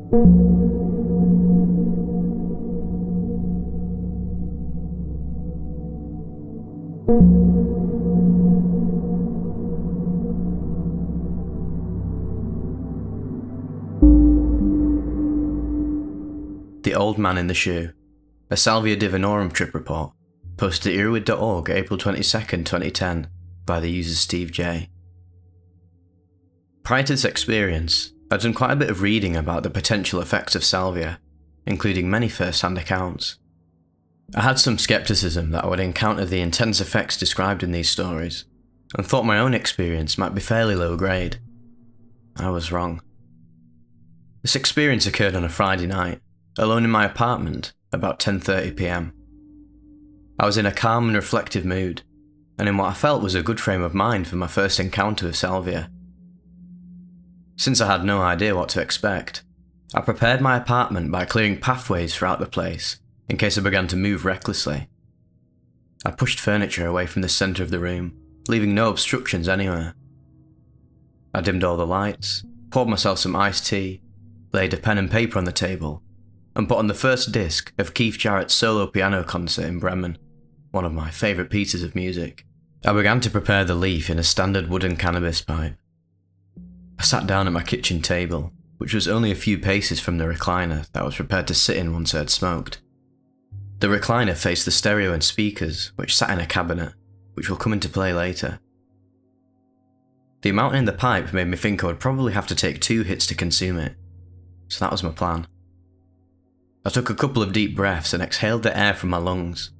The Old Man in the Shoe, a Salvia Divinorum trip report, posted at earwid.org April 22nd, 2010, by the user Steve J. Prior to this experience, I'd done quite a bit of reading about the potential effects of salvia, including many first-hand accounts. I had some skepticism that I would encounter the intense effects described in these stories, and thought my own experience might be fairly low grade. I was wrong. This experience occurred on a Friday night, alone in my apartment, about 10:30 p.m. I was in a calm and reflective mood, and in what I felt was a good frame of mind for my first encounter with salvia. Since I had no idea what to expect, I prepared my apartment by clearing pathways throughout the place, in case I began to move recklessly. I pushed furniture away from the centre of the room, leaving no obstructions anywhere. I dimmed all the lights, poured myself some iced tea, laid a pen and paper on the table, and put on the first disc of Keith Jarrett's solo piano concert in Bremen, one of my favourite pieces of music. I began to prepare the leaf in a standard wooden cannabis pipe. I sat down at my kitchen table, which was only a few paces from the recliner that I was prepared to sit in once I had smoked. The recliner faced the stereo and speakers, which sat in a cabinet, which will come into play later. The amount in the pipe made me think I would probably have to take 2 hits to consume it, so that was my plan. I took a couple of deep breaths and exhaled the air from my lungs,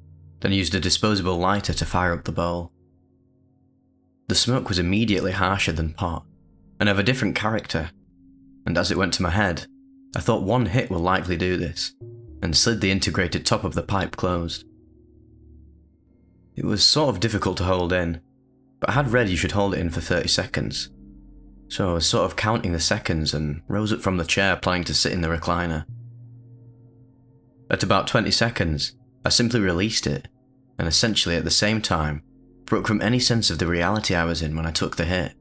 then used a disposable lighter to fire up the bowl. The smoke was immediately harsher than pot, and of a different character, and as it went to my head, I thought 1 hit will likely do this, and slid the integrated top of the pipe closed. It was sort of difficult to hold in, but I had read you should hold it in for 30 seconds, so I was sort of counting the seconds and rose up from the chair planning to sit in the recliner. At about 20 seconds, I simply released it, and essentially at the same time, broke from any sense of the reality I was in when I took the hit.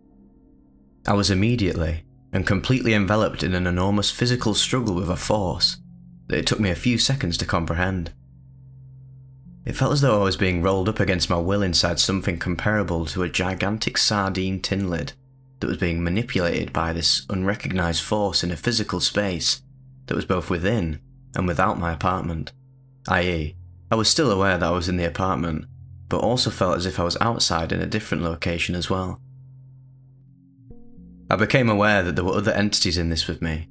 I was immediately and completely enveloped in an enormous physical struggle with a force that it took me a few seconds to comprehend. It felt as though I was being rolled up against my will inside something comparable to a gigantic sardine tin lid that was being manipulated by this unrecognised force in a physical space that was both within and without my apartment, i.e., I was still aware that I was in the apartment, but also felt as if I was outside in a different location as well. I became aware that there were other entities in this with me,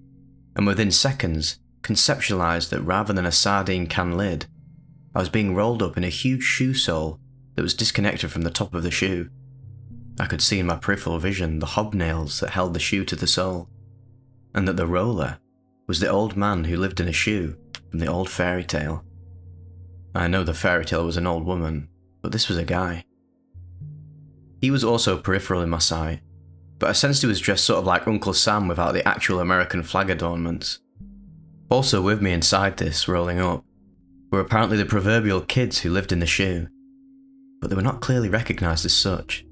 and within seconds conceptualised that rather than a sardine can lid, I was being rolled up in a huge shoe sole that was disconnected from the top of the shoe. I could see in my peripheral vision the hobnails that held the shoe to the sole, and that the roller was the old man who lived in a shoe from the old fairy tale. I know the fairy tale was an old woman, but this was a guy. He was also peripheral in my sight, but I sensed he was dressed sort of like Uncle Sam without the actual American flag adornments. Also with me inside this, rolling up, were apparently the proverbial kids who lived in the shoe, but they were not clearly recognised as such.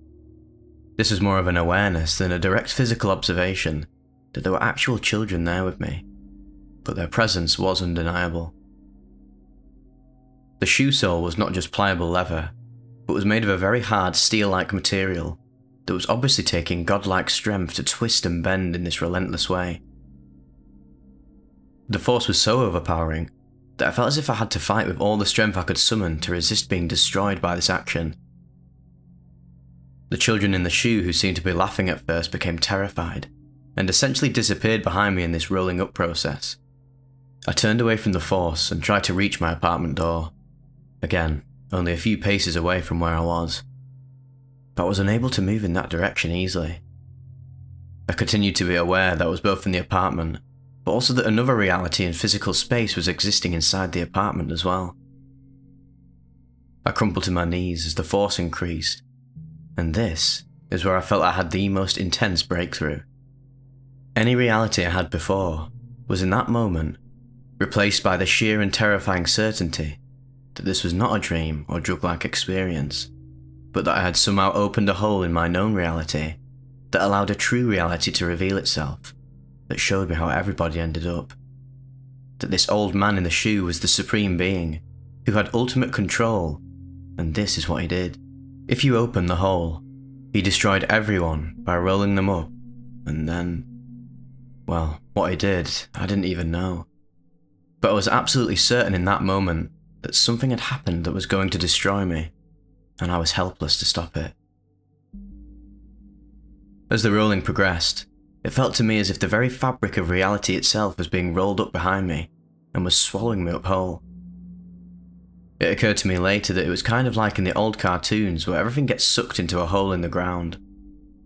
This was more of an awareness than a direct physical observation that there were actual children there with me, but their presence was undeniable. The shoe sole was not just pliable leather, but was made of a very hard steel-like material that was obviously taking godlike strength to twist and bend in this relentless way. The force was so overpowering that I felt as if I had to fight with all the strength I could summon to resist being destroyed by this action. The children in the shoe who seemed to be laughing at first became terrified, and essentially disappeared behind me in this rolling up process. I turned away from the force and tried to reach my apartment door, again, only a few paces away from where I was, but I was unable to move in that direction easily. I continued to be aware that I was both in the apartment, but also that another reality and physical space was existing inside the apartment as well. I crumpled to my knees as the force increased, and this is where I felt I had the most intense breakthrough. Any reality I had before was in that moment replaced by the sheer and terrifying certainty that this was not a dream or drug-like experience, but that I had somehow opened a hole in my known reality that allowed a true reality to reveal itself, that showed me how everybody ended up that this old man in the shoe was the supreme being, who had ultimate control, and this is what he did. If you opened the hole, he destroyed everyone by rolling them up, and then, well, what he did, I didn't even know. But I was absolutely certain in that moment that something had happened that was going to destroy me, and I was helpless to stop it. As the rolling progressed, it felt to me as if the very fabric of reality itself was being rolled up behind me and was swallowing me up whole. It occurred to me later that it was kind of like in the old cartoons where everything gets sucked into a hole in the ground.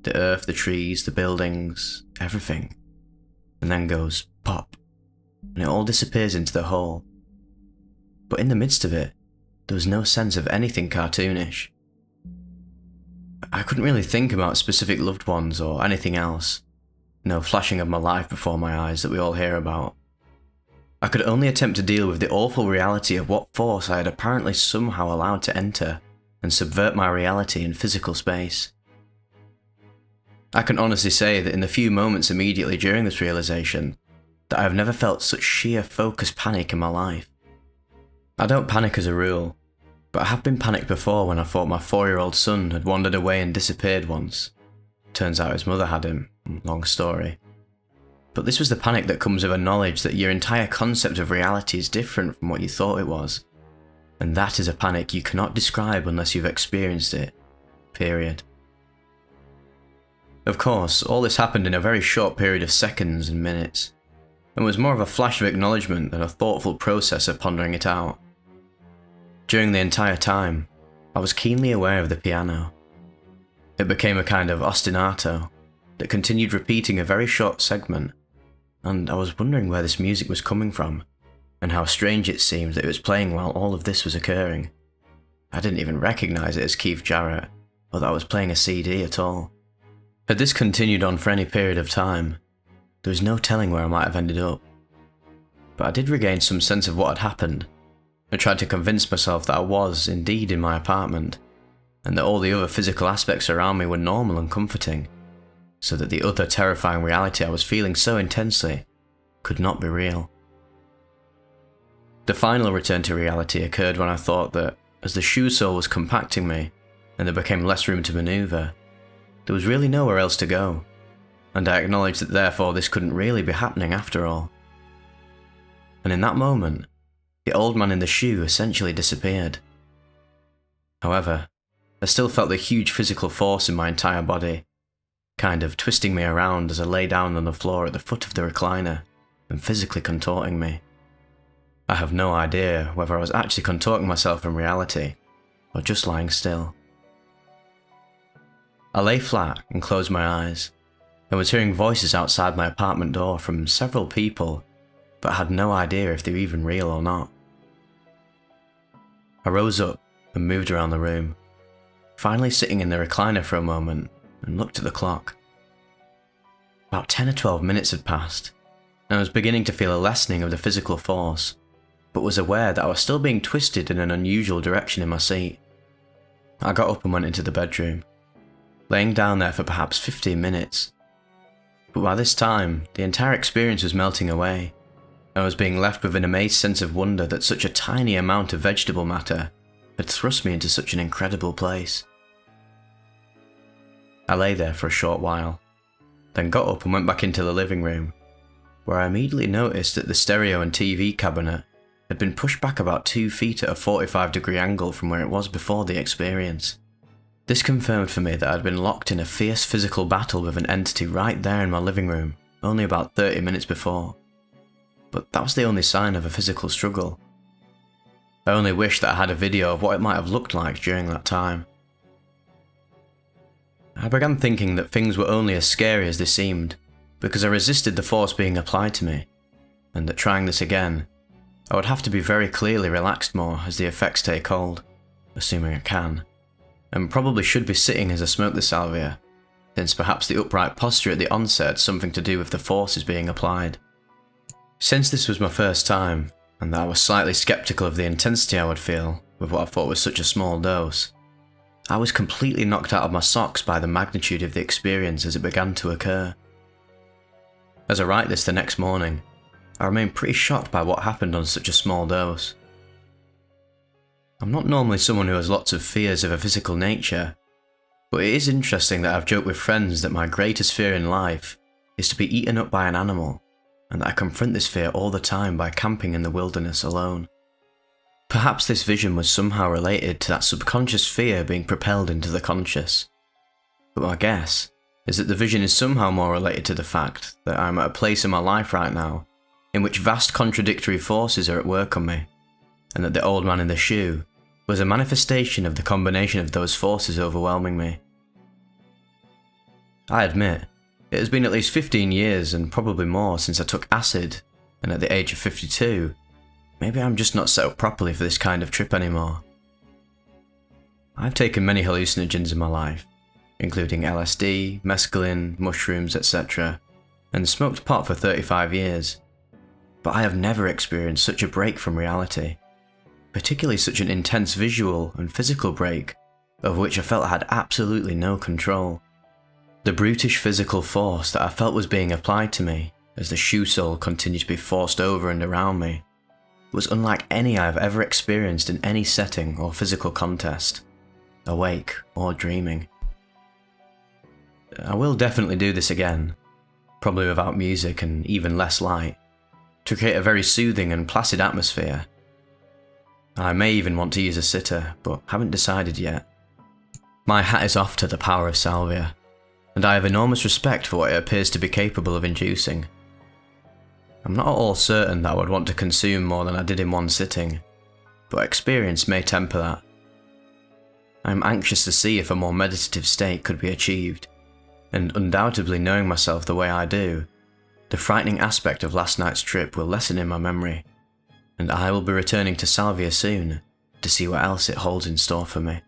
The earth, the trees, the buildings, everything. And then goes pop, and it all disappears into the hole. But in the midst of it, there was no sense of anything cartoonish. I couldn't really think about specific loved ones or anything else. No flashing of my life before my eyes that we all hear about. I could only attempt to deal with the awful reality of what force I had apparently somehow allowed to enter and subvert my reality in physical space. I can honestly say that in the few moments immediately during this realization, that I have never felt such sheer focused panic in my life. I don't panic as a rule, but I have been panicked before when I thought my 4-year-old son had wandered away and disappeared once. Turns out his mother had him, long story. But this was the panic that comes with a knowledge that your entire concept of reality is different from what you thought it was. And that is a panic you cannot describe unless you've experienced it. Period. Of course, all this happened in a very short period of seconds and minutes, and was more of a flash of acknowledgement than a thoughtful process of pondering it out. During the entire time, I was keenly aware of the piano. It became a kind of ostinato that continued repeating a very short segment, and I was wondering where this music was coming from, and how strange it seemed that it was playing while all of this was occurring. I didn't even recognise it as Keith Jarrett, or that I was playing a CD at all. Had this continued on for any period of time, there was no telling where I might have ended up. But I did regain some sense of what had happened, and tried to convince myself that I was indeed in my apartment, and that all the other physical aspects around me were normal and comforting, so that the other terrifying reality I was feeling so intensely could not be real. The final return to reality occurred when I thought that, as the shoe sole was compacting me, and there became less room to manoeuvre, there was really nowhere else to go, and I acknowledged that therefore this couldn't really be happening after all. And in that moment, the old man in the shoe essentially disappeared. However, I still felt the huge physical force in my entire body, kind of twisting me around as I lay down on the floor at the foot of the recliner and physically contorting me. I have no idea whether I was actually contorting myself in reality or just lying still. I lay flat and closed my eyes and was hearing voices outside my apartment door from several people, but I had no idea if they were even real or not. I rose up and moved around the room, finally sitting in the recliner for a moment and looked at the clock. About 10 or 12 minutes had passed, and I was beginning to feel a lessening of the physical force, but was aware that I was still being twisted in an unusual direction in my seat. I got up and went into the bedroom, laying down there for perhaps 15 minutes. But by this time, the entire experience was melting away, and I was being left with an amazed sense of wonder that such a tiny amount of vegetable matter had thrust me into such an incredible place. I lay there for a short while, then got up and went back into the living room, where I immediately noticed that the stereo and TV cabinet had been pushed back about 2 feet at a 45-degree angle from where it was before the experience. This confirmed for me that I'd been locked in a fierce physical battle with an entity right there in my living room only about 30 minutes before. But that was the only sign of a physical struggle. I only wish that I had a video of what it might have looked like during that time. I began thinking that things were only as scary as they seemed, because I resisted the force being applied to me, and that trying this again, I would have to be very clearly relaxed more as the effects take hold, assuming I can, and probably should be sitting as I smoke the salvia, since perhaps the upright posture at the onset had something to do with the forces being applied. Since this was my first time, and that I was slightly skeptical of the intensity I would feel with what I thought was such a small dose, I was completely knocked out of my socks by the magnitude of the experience as it began to occur. As I write this the next morning, I remain pretty shocked by what happened on such a small dose. I'm not normally someone who has lots of fears of a physical nature, but it is interesting that I've joked with friends that my greatest fear in life is to be eaten up by an animal, and that I confront this fear all the time by camping in the wilderness alone. Perhaps this vision was somehow related to that subconscious fear being propelled into the conscious, but my guess is that the vision is somehow more related to the fact that I'm at a place in my life right now in which vast contradictory forces are at work on me, and that the old man in the shoe was a manifestation of the combination of those forces overwhelming me. I admit, it has been at least 15 years and probably more since I took acid, and at the age of 52, maybe I'm just not set up properly for this kind of trip anymore. I've taken many hallucinogens in my life, including LSD, mescaline, mushrooms, etc., and smoked pot for 35 years, but I have never experienced such a break from reality, particularly such an intense visual and physical break, over which I felt I had absolutely no control. The brutish physical force that I felt was being applied to me as the shoe sole continued to be forced over and around me was unlike any I've ever experienced in any setting or physical contest, awake or dreaming. I will definitely do this again, probably without music and even less light, to create a very soothing and placid atmosphere. I may even want to use a sitter, but haven't decided yet. My hat is off to the power of Salvia, and I have enormous respect for what it appears to be capable of inducing. I'm not at all certain that I would want to consume more than I did in one sitting, but experience may temper that. I am anxious to see if a more meditative state could be achieved, and undoubtedly knowing myself the way I do, the frightening aspect of last night's trip will lessen in my memory, and I will be returning to Salvia soon to see what else it holds in store for me.